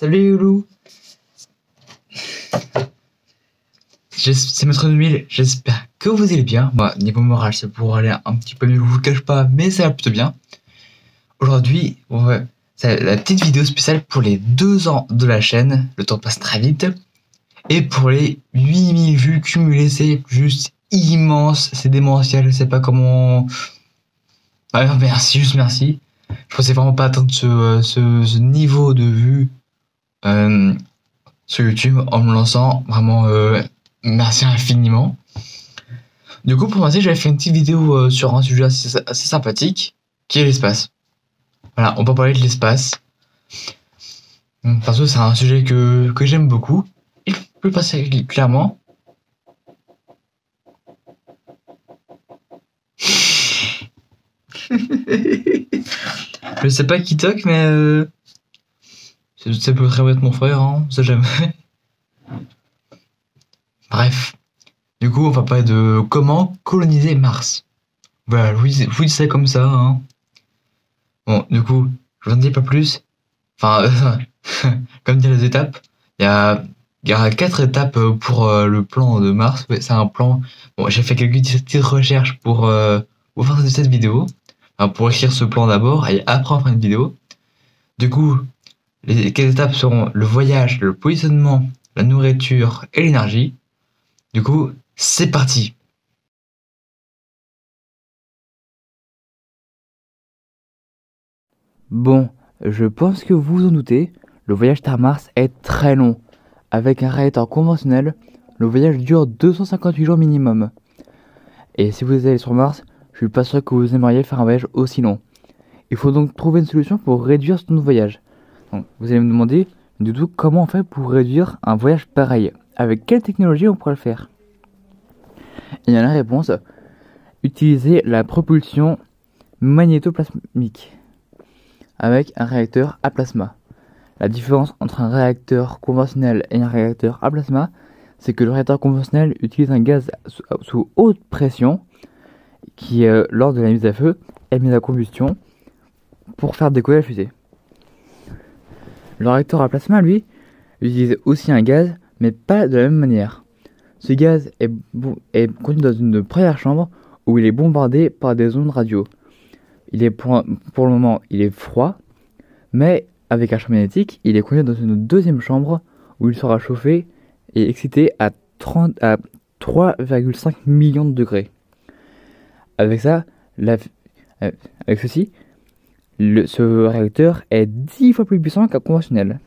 Salut Loulou. C'est Maître 2000, j'espère que vous allez bien. Moi, niveau moral, c'est pour aller un petit peu mieux, je vous le cache pas, mais ça va plutôt bien. Aujourd'hui, c'est la petite vidéo spéciale pour les 2 ans de la chaîne, le temps passe très vite. Et pour les 8000 vues cumulées, c'est juste immense, c'est démentiel, je sais pas comment... Ah, merci, juste merci. Je pensais vraiment pas atteindre ce niveau de vues sur YouTube en me lançant, vraiment merci infiniment. Du coup, pour moi, j'avais fait une petite vidéo sur un sujet assez sympathique, qui est l'espace. Voilà, on peut parler de l'espace. Parce que c'est un sujet que j'aime beaucoup. Et plus particulièrement... Je sais pas qui toque, mais ça peut très bien être mon frère, hein, on sait jamais. Bref. Du coup, on va parler de comment coloniser Mars. Voilà, je vous dis ça comme ça, hein. Bon, du coup, je vous en dis pas plus. Enfin, comme dire les étapes, il y a 4 étapes pour le plan de Mars. Ouais, c'est un plan... Bon, j'ai fait quelques petites recherches pour faire cette vidéo. Enfin, pour écrire ce plan d'abord, et après on fera une vidéo. Du coup, les 4 étapes seront le voyage, le positionnement, la nourriture et l'énergie. Du coup, c'est parti. Bon, je pense que vous vous en doutez, le voyage vers Mars est très long. Avec un réacteur conventionnel, le voyage dure 258 jours minimum. Et si vous allez sur Mars, je suis pas sûr que vous aimeriez faire un voyage aussi long. Il faut donc trouver une solution pour réduire ce temps de voyage. Donc, vous allez me demander, du tout, comment on fait pour réduire un voyage pareil? Avec quelle technologie on pourrait le faire? Et il y a la réponse, utiliser la propulsion magnétoplasmique avec un réacteur à plasma. La différence entre un réacteur conventionnel et un réacteur à plasma, c'est que le réacteur conventionnel utilise un gaz sous haute pression qui, lors de la mise à feu, est mis à combustion pour faire décoller la fusée. Le réacteur à plasma, lui, utilise aussi un gaz, mais pas de la même manière. Ce gaz est contenu dans une première chambre où il est bombardé par des ondes radio. Il est pour le moment, il est froid, mais avec un champ magnétique, il est contenu dans une deuxième chambre où il sera chauffé et excité à 3,5 millions de degrés. Avec ça, avec ceci, ce réacteur est 10 fois plus puissant qu'un conventionnel.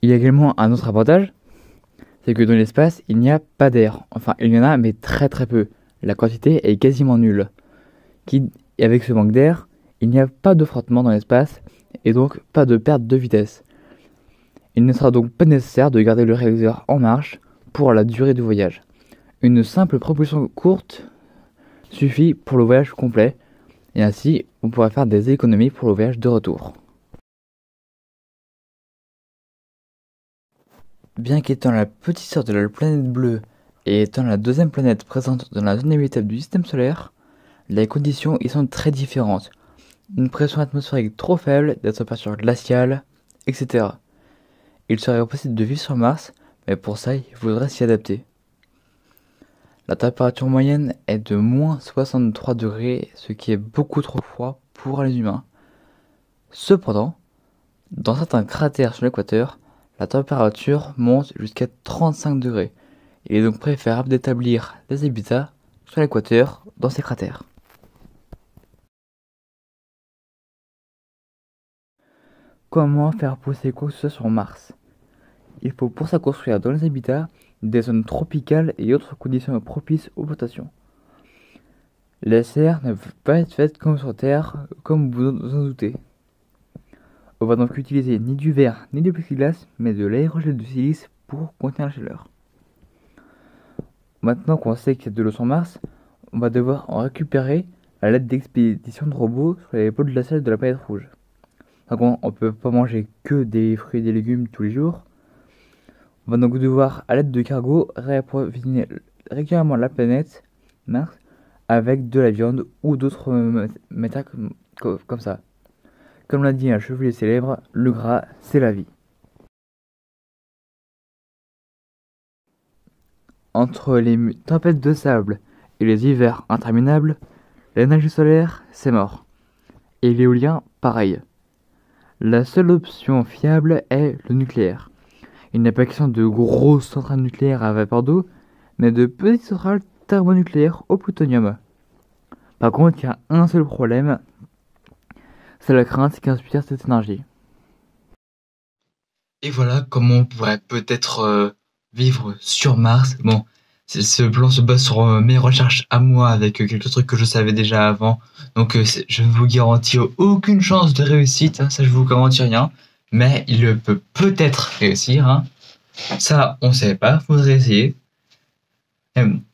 Il y a également un autre avantage, c'est que dans l'espace, il n'y a pas d'air. Enfin, il y en a, mais très très peu. La quantité est quasiment nulle. Et avec ce manque d'air, il n'y a pas de frottement dans l'espace et donc pas de perte de vitesse. Il ne sera donc pas nécessaire de garder le réacteur en marche pour la durée du voyage. Une simple propulsion courte suffit pour le voyage complet et ainsi on pourra faire des économies pour le voyage de retour. Bien qu'étant la petite sœur de la planète bleue et étant la deuxième planète présente dans la zone habitable du système solaire, les conditions y sont très différentes. Une pression atmosphérique trop faible, des températures glaciales, etc. Il serait possible de vivre sur Mars, mais pour ça, il faudrait s'y adapter. La température moyenne est de moins 63 degrés, ce qui est beaucoup trop froid pour les humains. Cependant, dans certains cratères sur l'équateur, la température monte jusqu'à 35 degrés. Il est donc préférable d'établir des habitats sur l'équateur dans ces cratères. Comment faire pousser quoi que ce soit sur Mars? Il faut pour ça construire dans les habitats des zones tropicales et autres conditions propices aux plantations. Les serres ne peuvent pas être faites comme sur Terre, comme vous vous en doutez. On va donc utiliser ni du verre ni du plexiglas, mais de l'aérogel de silice pour contenir la chaleur. Maintenant qu'on sait qu'il y a de l'eau sur Mars, on va devoir en récupérer à l'aide d'expéditions de robots sur les pôles glaciales de la planète rouge. Donc on ne peut pas manger que des fruits et des légumes tous les jours. On va donc devoir, à l'aide de cargos, réapprovisionner régulièrement la planète Mars avec de la viande ou d'autres métaux comme ça. Comme l'a dit un chevalier célèbre, le gras, c'est la vie. Entre les tempêtes de sable et les hivers interminables, l'énergie solaire, c'est mort. Et l'éolien, pareil. La seule option fiable est le nucléaire. Il n'est pas question de grosses centrales nucléaires à vapeur d'eau, mais de petites centrales thermonucléaires au plutonium. Par contre, il y a un seul problème, c'est la crainte qui inspire cette énergie. Et voilà comment on pourrait peut-être vivre sur Mars. Bon, ce plan se base sur mes recherches à moi avec quelques trucs que je savais déjà avant. Donc je ne vous garantis aucune chance de réussite, hein, ça je vous garantis rien. Mais il peut peut-être réussir. Hein. Ça, on ne sait pas, faudrait essayer.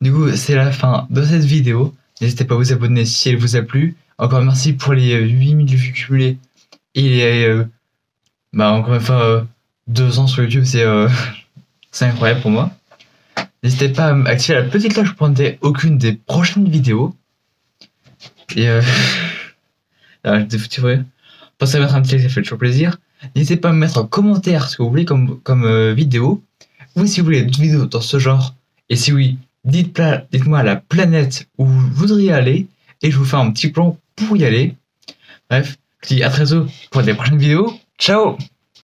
Du coup, c'est la fin de cette vidéo. N'hésitez pas à vous abonner si elle vous a plu. Encore merci pour les 8000 vues cumulées. Et encore une fois, 2 ans sur YouTube, c'est incroyable pour moi. N'hésitez pas à activer la petite cloche pour ne rater aucune des prochaines vidéos. Et pensez à mettre un petit like, ça fait toujours plaisir. N'hésitez pas à me mettre en commentaire ce que vous voulez comme vidéo. Ou si vous voulez d'autres vidéos dans ce genre. Et si oui, dites-moi la planète où vous voudriez aller. Et je vous fais un petit plan pour y aller. Bref, je vous dis à très bientôt pour des prochaines vidéos. Ciao!